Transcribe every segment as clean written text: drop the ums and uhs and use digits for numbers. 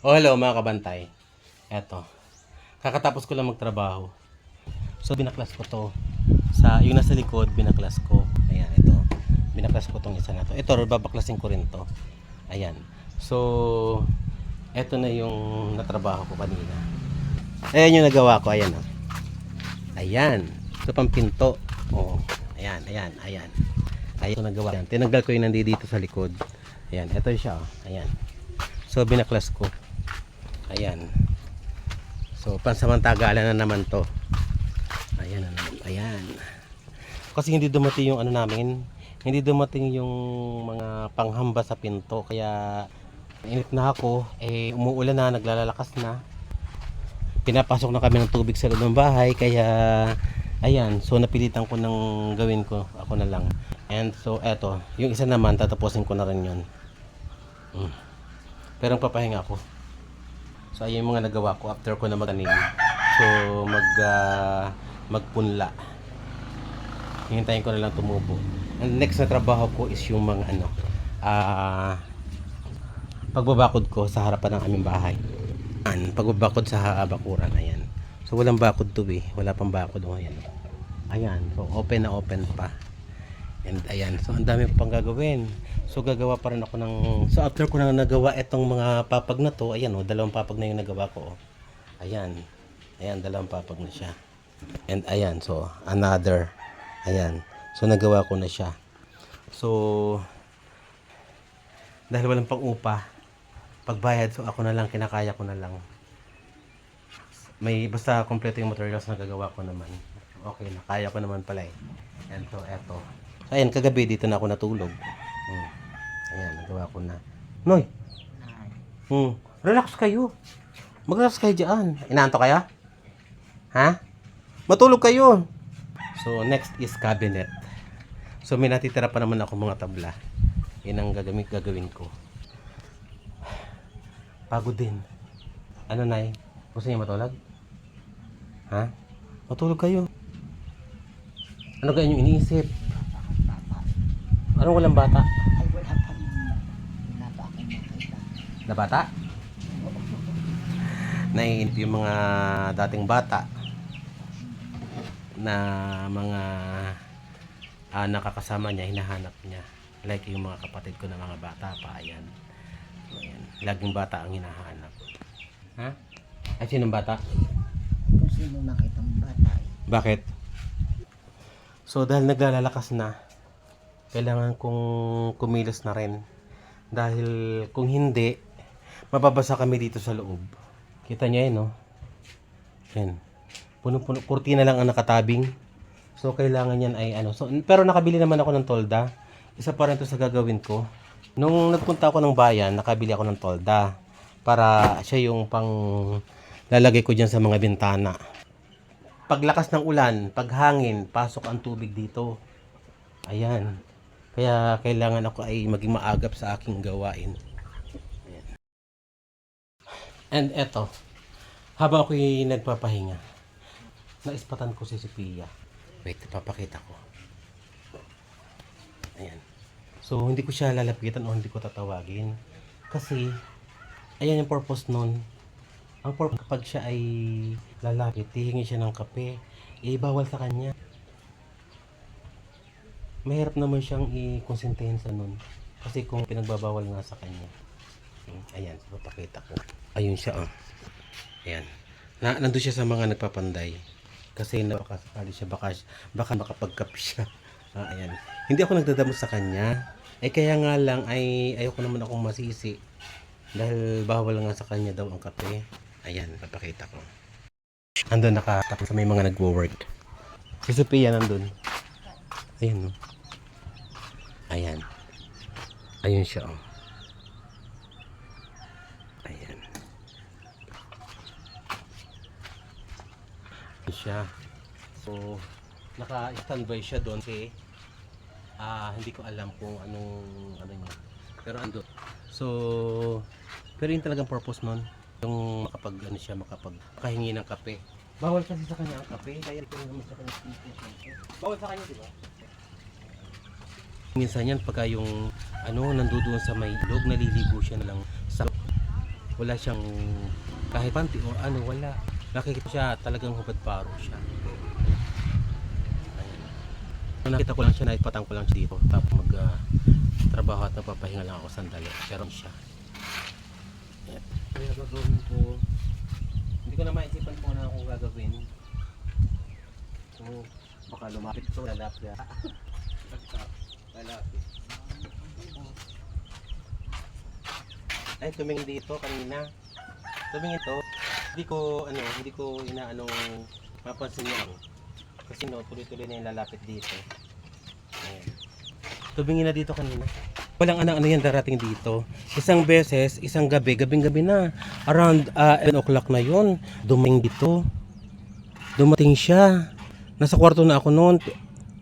Oh, hello mga kabantay. Eto, kakatapos ko lang magtrabaho. So, binaklas ko to. Yung nasa likod, binaklas ko. Ayan, ito. Binaklas ko tong isa na to. Ito, babaklasin ko rin to. Ayan. So, eto na yung natrabaho ko kanina. Ayan yung nagawa ko. Ayan, oh. Ayan. Ito pang pinto. Oh. Ayan, ayan, ayan. Ayan yung nagawa. Ayan. Tinanggal ko yung nandito sa likod. Ayan, ito siya, oh. Ayan. So, binaklas ko. Ayan. So, pansamantagalan na naman to. Ayan na naman. Ayan. Kasi hindi dumating yung ano namin. Hindi dumating yung mga panghamba sa pinto. Kaya, init na ako. Umuulan na, naglalakas na. Pinapasok na kami ng tubig sa loob ng bahay. Kaya, ayan. So, napilitan ko ng gawin ko. Ako na lang. And so, eto. Yung isa naman, tatapusin ko na rin yun. Pero papahinga ako. So ayun yung mga nagawa ko after ko na magtanim. So magpunla. Hihintayin ko na lang tumubo. And next na trabaho ko is yung mga pagbabakod ko sa harapan ng aming bahay. Pagbabakod sa bakuran, ayan. So walang bakod to eh. Wala pang bakod oh, ayan. Ayan, so open na open pa. And ayan, so ang dami pa pang gagawin. So gagawa pa rin ako ng, so after ko na nagawa itong mga papag na to, ayan oh, dalawang papag na yung nagawa ko oh. Ayan. Ayan, dalawang papag na siya. And ayan, so another. Ayan. So nagawa ko na siya. So dahil walang pang-upa, pagbayad, so ako na lang, kinakaya ko na lang. May basta kompleto yung materials na gagawa ko naman. Okay na, kaya ko naman pala eh. And so eto. So ayan, kagabi dito na ako natulog. Ayan, nagawa ko na. Noy! Relax kayo. Mag-relax kayo dyan. Inaanto kaya? Ha? Matulog kayo. So, next is cabinet. So, may natitira pa naman ako mga tabla. Yan ang gagawin ko. Pagod din. Ano, Nay? Gusto niyo matulog? Ha? Matulog kayo. Ano kaya yung iniisip? Anong walang bata? Ay, wala pa akong makita. Na bata? Naiinip yung mga dating bata na mga nakakasama niya, hinahanap niya. Like yung mga kapatid ko na mga bata pa, ayan. So, ayan. Laging bata ang hinahanap. Ha? Ay, sinong bata? Kung sino makitang bata. Bakit? So, dahil naglalalakas na, kailangan kong kumilos na rin. Dahil kung hindi, mababasa kami dito sa loob. Kita niyo yun, no? Yan. Puno-puno. Kurtina lang ang nakatabing. So, kailangan yan ay ano. So, pero nakabili naman ako ng tolda. Isa pa rin ito sa gagawin ko. Nung nagpunta ako ng bayan, nakabili ako ng tolda. Para siya yung pang lalagay ko dyan sa mga bintana. Paglakas ng ulan, paghangin, pasok ang tubig dito. Ayan. Kaya kailangan ako ay maging maagap sa aking gawain. Ayan. And eto, habang ako'y nagpapahinga, naispatan ko si Sophia. Wait, ipapakita ko. Ayan. So, hindi ko siya lalapitan o hindi ko tatawagin. Kasi, ayan yung purpose nun. Ang purpose kapag siya ay lalapit, hihingi siya ng kape, bawal sa kanya. Mahirap naman siyang i-konsintihin sa nun. Kasi kung pinagbabawal nga sa kanya. Ayan, papakita ko. Ayun siya, oh. Ayan. Nandun siya sa mga nagpapanday. Kasi baka sakali siya, baka makapagkape siya. Ayan. Hindi ako nagdadamot sa kanya. Kaya nga lang, ayoko naman akong masisi. Dahil bawal nga sa kanya daw ang kape. Ayan, papakita ko. Andun nakatapos sa may mga nagwo-work. Si Sophia nandun. Ayan, oh. Ayan. Ayun siya, oh. Ayan. Ayan siya. So, naka-standby siya doon kasi hindi ko alam kung anong ano niya. Pero ando. So, pero yun talagang purpose nun. Yung makapagkahingi ng kape. Bawal kasi sa kanya ang kape. Kaya ito naman sa kanya. Bawal sa kanya, di ba? Minsan yan pagka yung nandoon sa may ilog, naliligo siya na lang sa Wala siyang kahit panty o ano, wala. Nakikita siya, talagang hubad paro siya. Ayan. Nung nakita ko lang siya, naipatang ko lang siya dito. Tapos trabaho at napapahinga lang ako sandali. Pero siya. Ayan. Kaya gagawin ko, hindi ko na maisipan po na akong gagawin. So, baka lumapit ko, lalapit. Lalapit. Ay, tumingin dito kanina. Tumingin to. Hindi ko inaanong mapansin niya ako. Kasi no, tuloy-tuloy na yung lalapit dito. Ayan. Tumingin na dito kanina. Walang ano yan darating dito. Isang beses, isang gabi, gabing-gabi na. Around 11 o'clock na yun. Dumating dito. Dumating siya. Nasa kwarto na ako noon.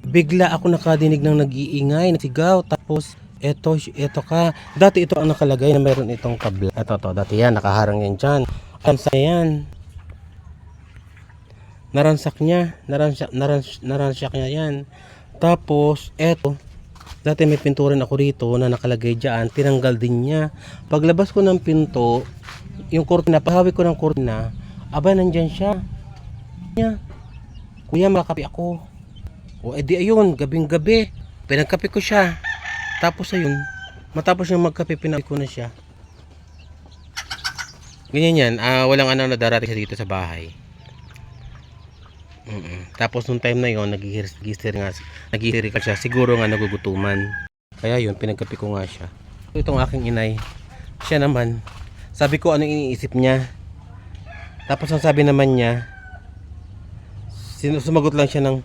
Bigla ako nakadinig ng nag-iingay, nasigaw. Tapos, eto ka. Dati ito ang nakalagay na meron itong kabla. Ito, dati yan, nakaharang yan dyan. Naransak yan. Naransak niya yan. Tapos, eto. Dati may pinto rin ako rito na nakalagay dyan. Tinanggal din niya. Paglabas ko ng pinto, yung kurtina, pahawi ko ng kurtina, aba, nandyan siya. Kuya, makapi ako. O, edi ayun, gabing-gabi. Pinagkapi ko siya. Tapos ayun, matapos yung magkape, pinawi ko na siya. Ganyan yan, walang ano na darating siya dito sa bahay. Tapos nung time na yun, nag-hysterical siya. Siguro nga nagugutuman. Kaya yun, pinagkape ko nga siya. Itong aking inay, siya naman, sabi ko anong iniisip niya. Tapos ang sabi naman niya, sumagot lang siya ng,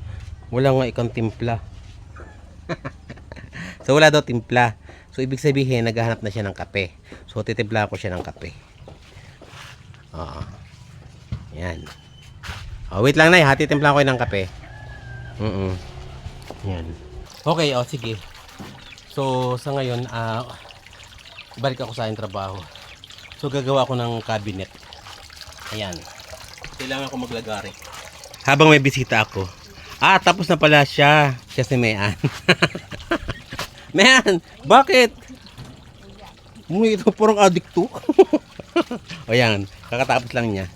wala nga ikang timpla. So wala daw timpla. So ibig sabihin naghahanap na siya ng kape. So titimpla ko siya ng kape. Oo. Yan. Oh, wait lang na, hatitimpla ko ng kape. Yan. Okay, sige. So sa ngayon, balik ako sa aking trabaho. So gagawa ako ng cabinet. Ayan. Kailangan ko maglagari. Habang may bisita ako. Tapos na pala siya. Siya si Mayan. Man, bakit? Ito parang addict to. O yan, kakatapos lang niya.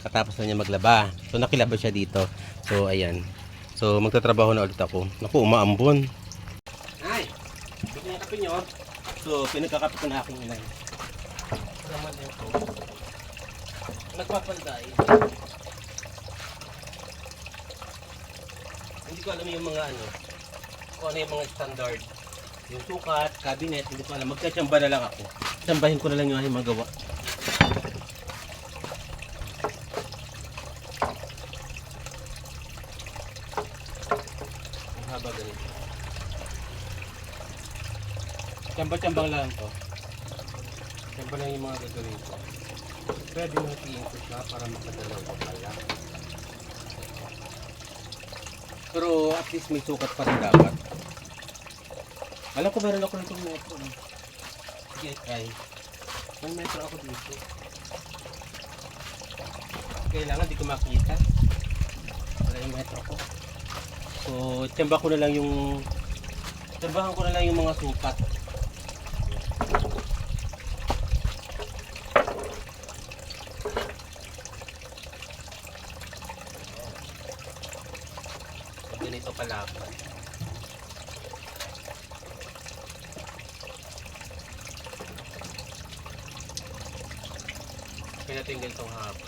Katapos na niya maglaba. So nakilaba siya dito. So ayan. So magtatrabaho na ulit ako. Naku, umaambon. Ay, ito yung kape nyo. So pinagkakape ko na aking inay. Naman ito. Nagpapanday. Hindi ko alam yung mga kung ano yung mga standard. Yung sukat, cabinet, hindi ko alam. Magkatsamba na lang ako. Tsambahin ko na lang yung aking magawa. Ang haba ganito. Tsamba-tsambang lang to. Tsamba lang yung mga gagawin ko. Pwede mo hatiin ko siya para makadalaw ko pala. Pero at least may sukat pa rin dapat. Alam ko meron ako nitong metro. Sige, try. May metro ako dito. Kailangan di ko makita. Wala yung metro ko. So, tsambahan ko na lang yung mga sukat. So, ganito palaban. Pinatinggal itong haba.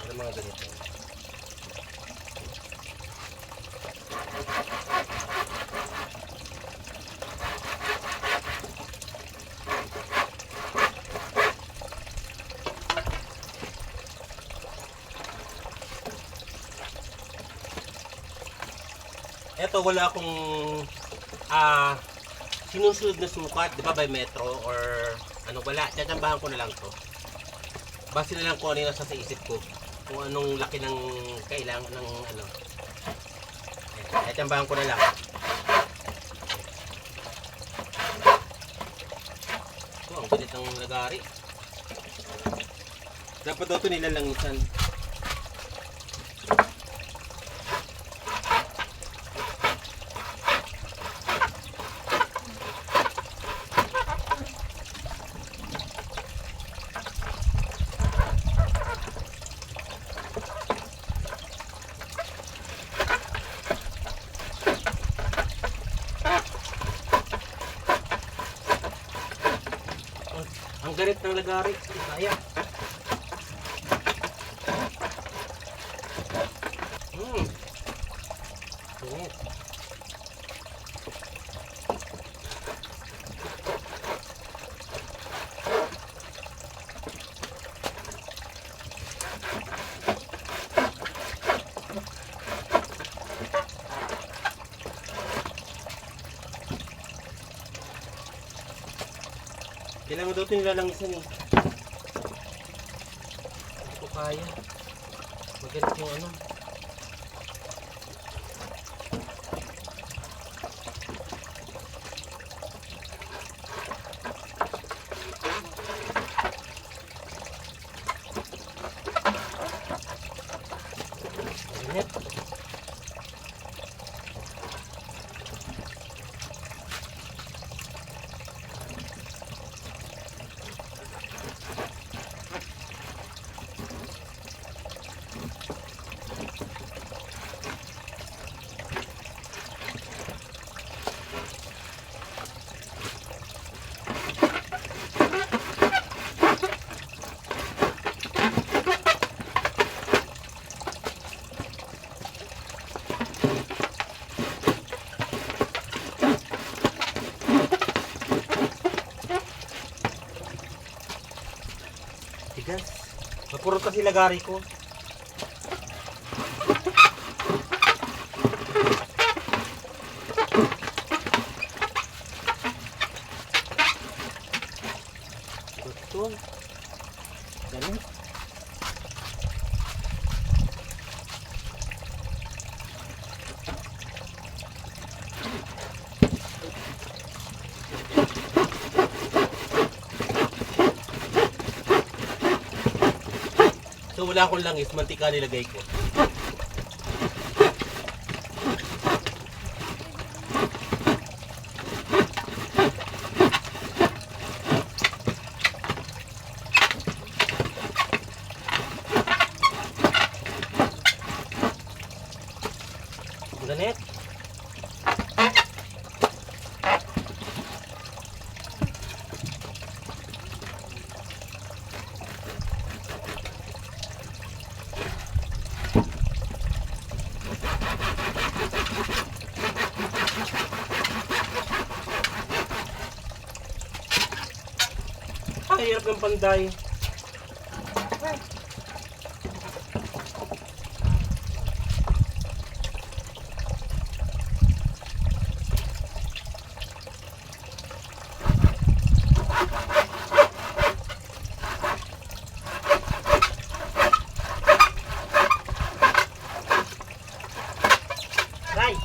Ano mga ganito? Eto, wala akong sinusunod na sukat, di ba, by metro or ano, wala. Tatsambahan ko na lang to. Base na lang kung ano yung nasa sa isip ko. Kung anong laki ng kailangan ng ano. Tatsambahan ko na lang. So, ang galit ng lagari. Dapat daw ito nilalangisan. Magalit ng lagari. Kaya. Init. Kailangan daw ito nilalangisan eh. Hindi ko kaya. Magalit yung ano. Init. Tigas. Mapurot kasi lagari ko. Betul. Ganun. So wala akong langis, mantika nilagay ko. Ganit. Ang hirap ng panday. Ray!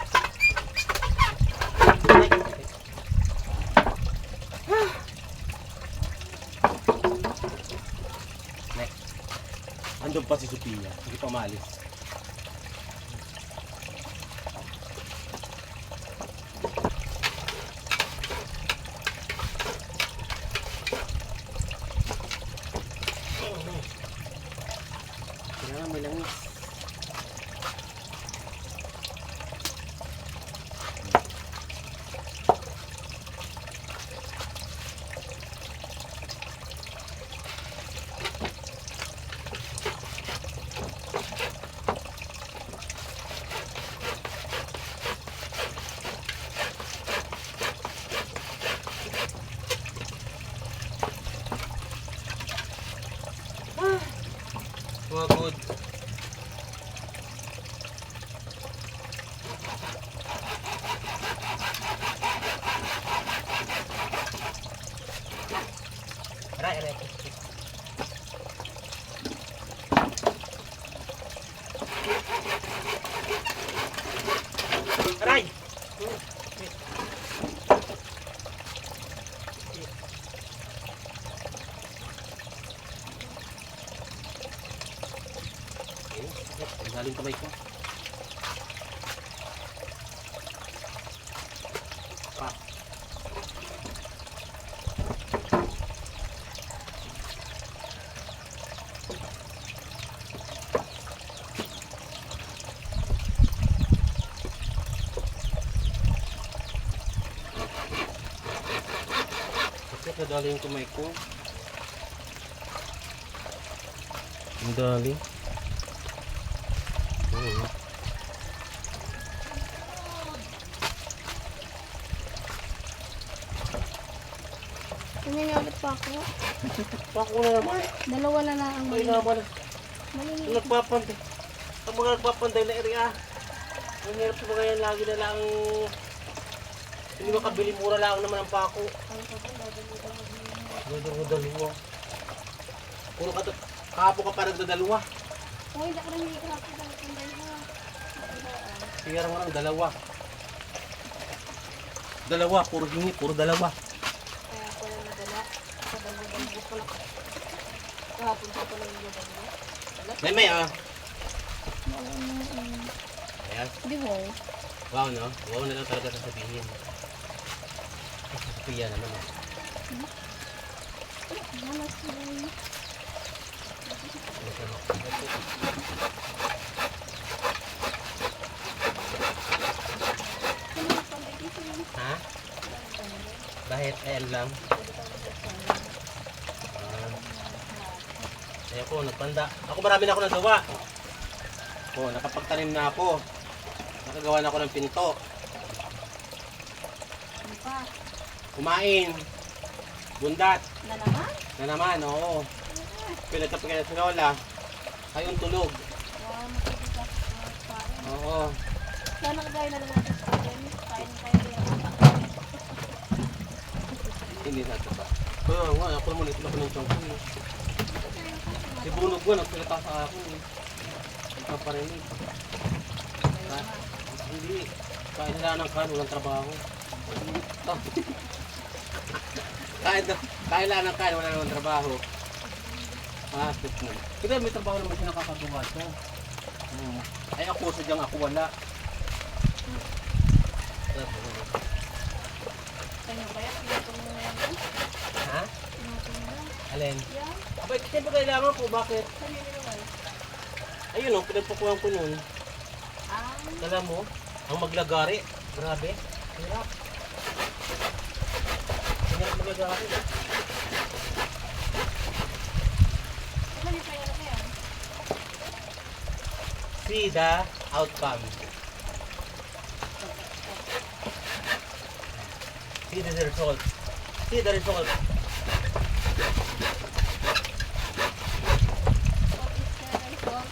Andun pa si Sophia, hindi pa maalis. Kailangan may langis. Wagod. Aray, aray. Aray! Galing kamay ko. Pa. Bakit nadali yung kamay ko? Ang dali. Nangingalit pa ako. Ako na naman. Dalawa na lang ang Ay naman. maliliit. Ang nagpapanday. Ang mga nagpapanday na area. Ang hirap sa mga yan. Lagi na lang. Hindi makabili. Mura lang naman ang pako. Dalawa. Puro ka kahapon ka pa nagdadalawa. Oh, hindi ako nangingalit ako. Kaya nga lang dalawa. Dalawa. Puro hingi. Puro dalawa. Kaya ako lang nadala. Sa dalawa ko lang. Kahapon pa ko lang yung dalawa. May ah. Ayan. Di ba? Wow no? Wow na lang talaga sasabihin. Kaya naman ah. Malas na yun. Ha? Bakit? Ayan lang. Ayoko, nagpanda. Ako marami na ako nagawa. Oh, nakapagtanim na ako. Nakagawa na ako ng pinto. Ano pa? Kumain. Bundat. Na naman? Na naman, oo. Pinagkapagkaya sa lola. Ayun tulog. Wow, makikigas. Kain. Oo. Sana kagaya na lang natin sa akin. Kain kayo yan. Hindi sa ito pa. Kaya nga, ako naman ito ako ng chongko. Si Bunog ko, nagpilata sa akin. Nagpaparinig. Hindi. Kain nila ng kan, walang trabaho. Kain lang ng kan, wala namang trabaho. Mahastos mo. Kasi may trabaho naman siya nakakagawa siya. Ay ako, sadyang ako wala. Kanya kaya? Pinatong mo na yan. Ha? Pinatong mo na. Alin? Yan. Abay, siyempre kailangan po. Bakit? Kanina naman. Ayun o, pinagpakuhan ko nun. Ah. Kala mo, ang maglagari. Grabe. Hirap. Hirap maglagari. Mali pa yan na yan. See the outcome. See the result. See the result. What is the result?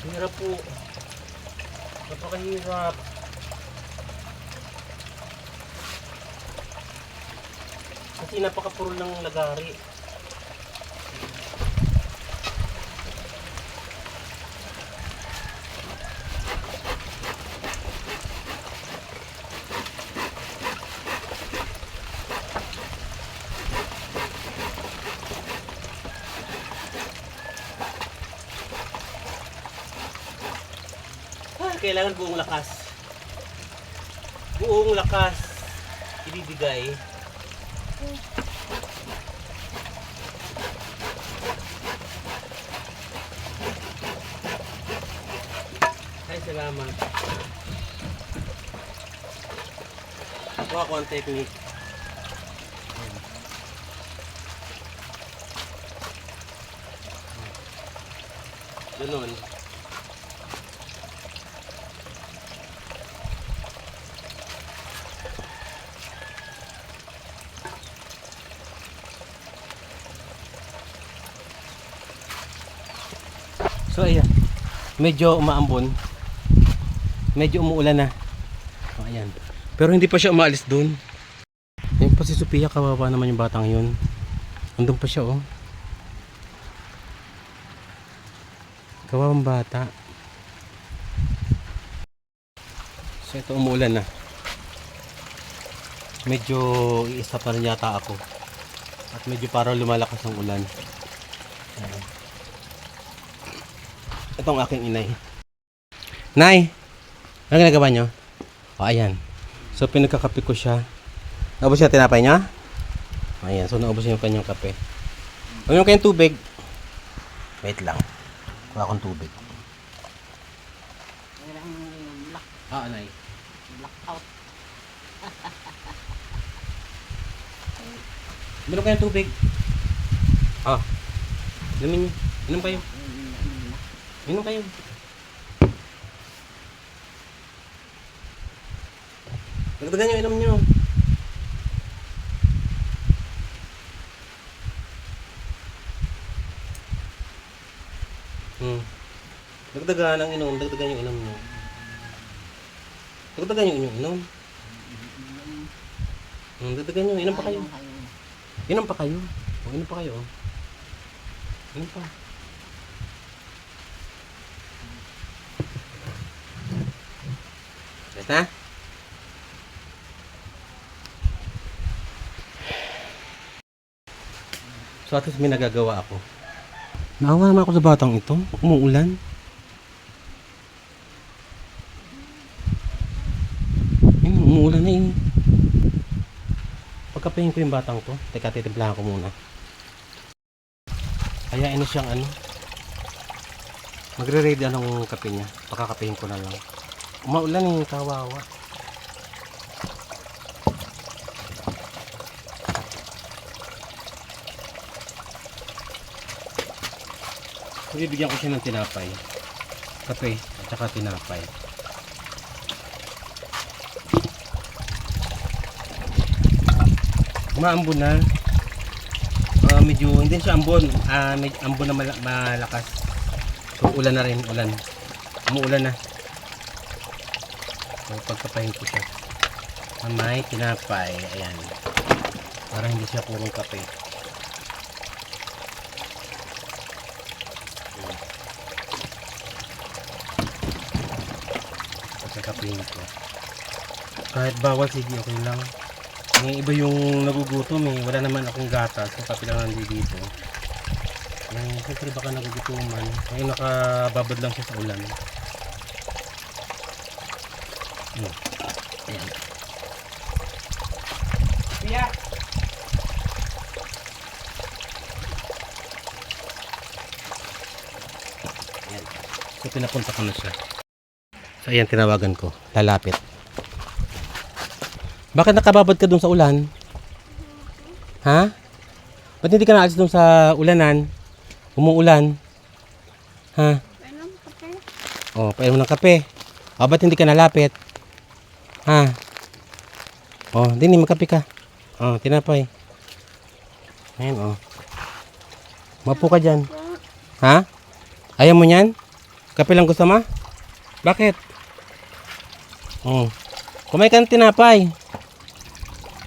Hirap po. Napakahirap. Kasi napakapuro ng lagari. Kailangan buong lakas. Buong lakas ibibigay. Ay, salamat. Kuha ko ang technique. Ganun. So ayan, medyo umaambon. Medyo umuulan na. O, ayan. Pero hindi pa siya umaalis dun. Ayun pa si Sophia, kawawa naman yung batang yun. Andun pa siya oh. Kawawang bata. So ito umuulan na. Medyo iisa pa rin yata ako. At medyo parang lumalakas ang ulan. Ayan. Ito ang aking inay. Nay! Ano ginagawa nyo? O, ayan. So, pinagkakape ko siya. Naubos niya tinapay niya? Ayan. So, naubos niya yung kanyang kape. Huwag nyo kayong tubig. Wait lang. Kuha akong tubig. Anay. Blackout. Meron kayong tubig? Inumin nyo. Inom kayo. Inom kayo. Dagdagan nyo, inom nyo. Dagdagan ang inom, dagdagan yung inom nyo. Dagdagan yung inyong inom. Dagdagan nyo, inom pa kayo. Inom pa kayo. Inom pa kayo. Inom pa. Yes na? So at least may nagagawa ako. Naawa naman ako sa batang ito. Umuulan. Ayun, umuulan na eh. Pagkapahin ko yung batang to. Teka, titimplahan ko muna. Hayain na siyang ano. Magre-ready anong kape niya. Pakakapahin ko na lang. Umaulan eh, kawawa. So, bibigyan ko siya ng tinapay. Kape at saka tinapay. Umaambon na. Medyo hindi siya ambon. Medyo ambon na malakas. So ulan na rin, ulan. Umuulan na. So pagkapahin ko siya. May tinapay. Ayan. Para hindi siya purong kape. Pagkakapahin ko. Kahit bawal, sige, okay lang. Yung iba yung nagugutom eh. Wala naman akong gatas. Yung kape lang nandito dito. Siyempre baka nagugutuman. Ngayon nakababad lang siya sa ulan. Ayan. Kuya! Ayan. So pinapunta ko na siya. So ayan, tinawagan ko. Lalapit. Bakit nakababad ka dun sa ulan? Ha? Ba't hindi ka naalis dun sa ulanan? Umuulan? Ha? Painom, kape. Oh, painom ng kape. O, ba't hindi ka nalapit? Ha? Oh, dini, magkape ka. Oh, tinapay. Ayan, oh. Mapo ka dyan. Ha? Ayaw mo yan? Kape lang gusto mo? Bakit? Oh. Kumain ka ng tinapay.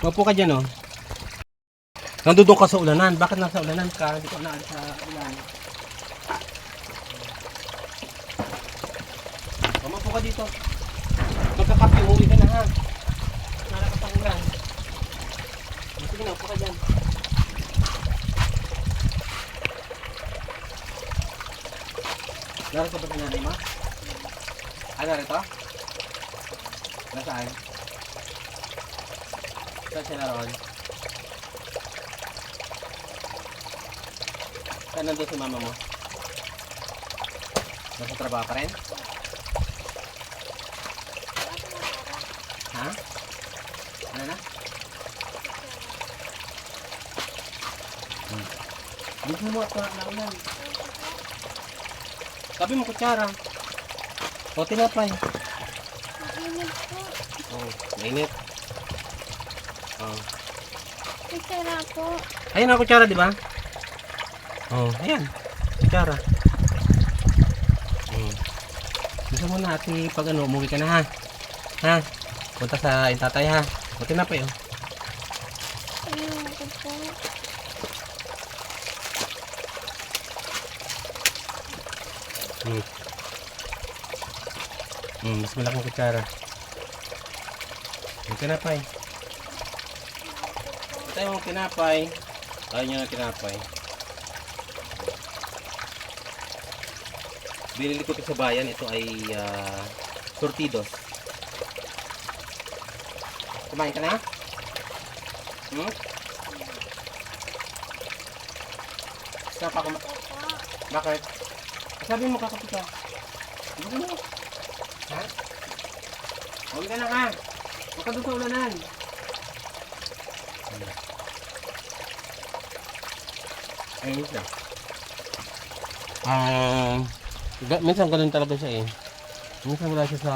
Mapo ka dyan, oh. Nandudong ka sa ulanan. Bakit nasa ulanan ka? Hindi ko naalis sa ulan. Mapo ka dito. Magkakape, uwi ka na ha. Nalakas ang ulan. Sige na, upo ka dyan. Narito ba si nanay mo? Narito? Nasaan? Saan siya naroon? Saan nandun si mama mo? Nasa trabaho pa rin? Ha? Ano na? Dito mo at naulan. Sabi mo kutsara. O tinapay. Mainit po. Oh, mainit. Oh. Kutsara po. Ayun ang kutsara, di ba? Oh, ayan. Kutsara. Gusto mo na ati pag ano, umuwi ka na ha. Ha? Punta sa intatay ha. O tinapay oh. Ayun ko po. Mas malaking kutsara. Yung tinapay. Tayo yung tinapay. Tayo nyo ng tinapay. Binili ko ito sa bayan. Ito ay sortidos. Kumain ka na? Saan pa Bakit? Sabi mo kakapi ka. Hindi mo. Ha? Huwag ka na ka. Huwag ka doon sa ulanan. Ayun siya. Minsan ganun talaga siya eh. Minsan wala siya sa,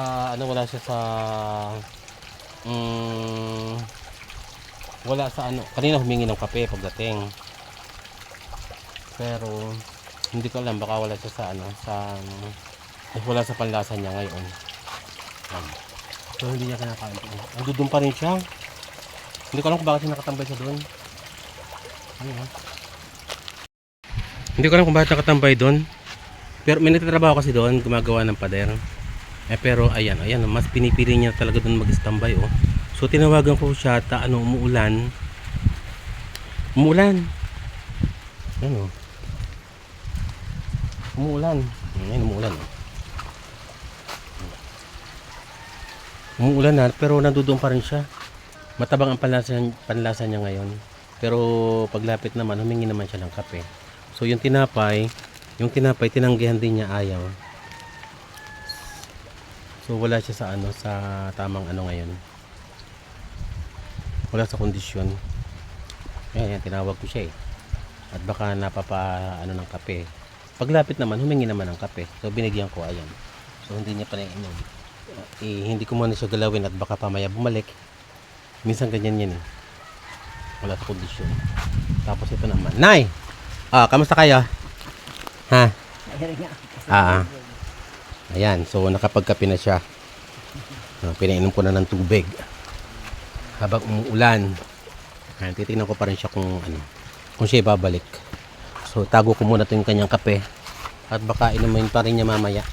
wala sa kanina humingi ng kape pagdating. Pero, hindi ko alam, baka wala siya wala sa panlasa niya ngayon. So, hindi niya kinakain. Andun pa rin siya. Hindi ko alam kung bakit siya nakatambay siya doon. Hindi ko alam kung bakit nakatambay doon. Pero may nagtatrabaho kasi doon, gumagawa ng pader. Pero ayan, mas pinipili niya talaga doon mag-standby oh. So tinawagan ko siya, umuulan. Umuulan. Ano? Umuulan. Ayun, umuulan oh. Umuulan na, pero nandoon pa rin siya. Matabang ang panlasa niya ngayon. Pero paglapit naman, humingi naman siya ng kape. So yung tinapay tinanggihan din niya, ayaw. So wala siya sa tamang ngayon. Wala sa kondisyon. Ayan, tinawag ko siya eh. At baka ng kape. Paglapit naman, humingi naman ng kape. So binigyan ko, ayan. So hindi niya pa naiinom. Hindi ko muna siya galawin at baka pamaya bumalik. Minsan ganyan yan eh. Wala sa kondisyon. Tapos ito naman. Nay! Kamusta kayo? Ha? Ayan, so nakapagkape na siya. Pinainom ko na ng tubig. Habang umuulan. Ayan, titignan ko pa rin siya kung siya babalik. So tago ko muna ito yung kanyang kape. At baka inumin pa rin niya mamaya.